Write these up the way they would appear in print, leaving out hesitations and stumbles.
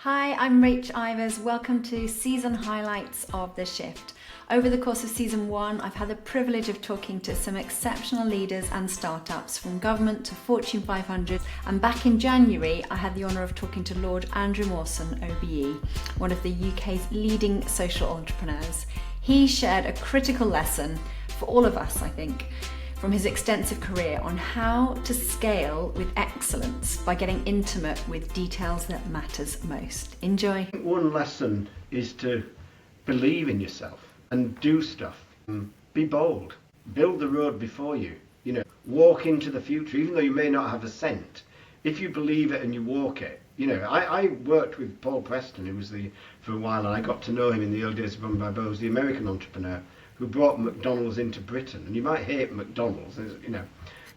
Hi, I'm Rach. Welcome to season highlights of The Shift. Over the course of season 1, I've had the privilege of talking to some exceptional leaders and startups from government to Fortune 500. And back in January, I had the honour of talking to Lord Andrew Mawson, OBE, one of the UK's leading social entrepreneurs. He shared a critical lesson for all of us, I think, from his extensive career on how to scale with excellence by getting intimate with details that matters most. Enjoy. One lesson is to believe in yourself and do stuff. Be bold. Build the road before you. Walk into the future, even though you may not have a cent. If you believe it and you walk it. I worked with Paul Preston, who was for a while, and I got to know him in the early days of Run by Bows, the American entrepreneur who brought McDonald's into Britain. And you might hate McDonald's,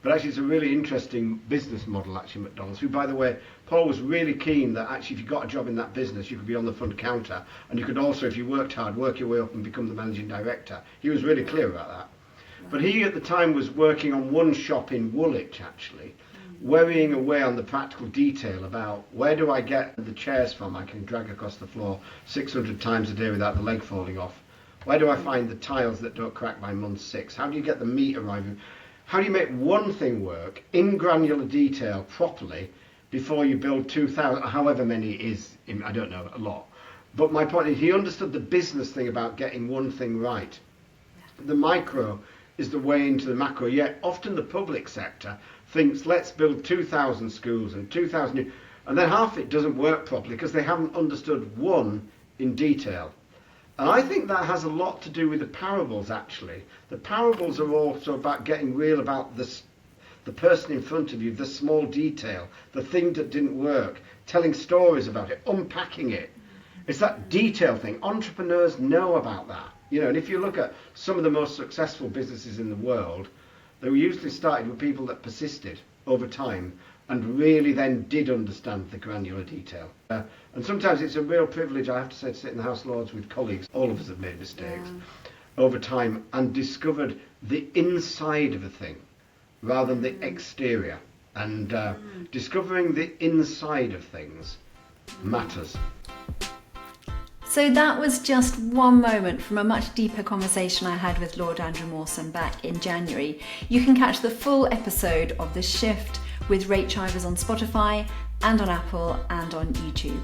but actually it's a really interesting business model, actually, McDonald's, who, by the way, Paul was really keen that actually if you got a job in that business, you could be on the front counter, and you could also, if you worked hard, work your way up and become the managing director. He was really clear about that. But he, at the time, was working on one shop in Woolwich, actually, worrying away on the practical detail about where do I get the chairs from I can drag across the floor 600 times a day without the leg falling off. Where do I find the tiles that don't crack by month 6? How do you get the meat arriving? How do you make one thing work in granular detail properly before you build 2,000, however many it is, I don't know, a lot. But my point is he understood the business thing about getting one thing right. The micro is the way into the macro, yet often the public sector thinks let's build 2,000 schools and 2,000, and then half it doesn't work properly because they haven't understood one in detail. And I think that has a lot to do with the parables, actually. The parables are also about getting real about the person in front of you, the small detail, the thing that didn't work, telling stories about it, unpacking it. It's that detail thing. Entrepreneurs know about that. And if you look at some of the most successful businesses in the world, they were usually started with people that persisted over time and really then did understand the granular detail. And sometimes it's a real privilege, I have to say, to sit in the House of Lords with colleagues. All of us have made mistakes over time and discovered the inside of a thing rather than the exterior. And discovering the inside of things matters. So that was just one moment from a much deeper conversation I had with Lord Andrew Mawson back in January. You can catch the full episode of The Shift with Rach on Spotify and on Apple and on YouTube.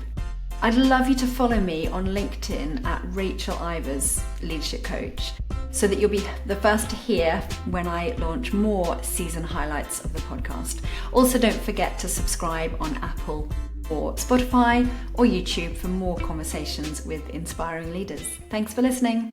I'd love you to follow me on LinkedIn at Rachel Ivers, Leadership Coach, so that you'll be the first to hear when I launch more season highlights of the podcast. Also, don't forget to subscribe on Apple or Spotify or YouTube for more conversations with inspiring leaders. Thanks for listening.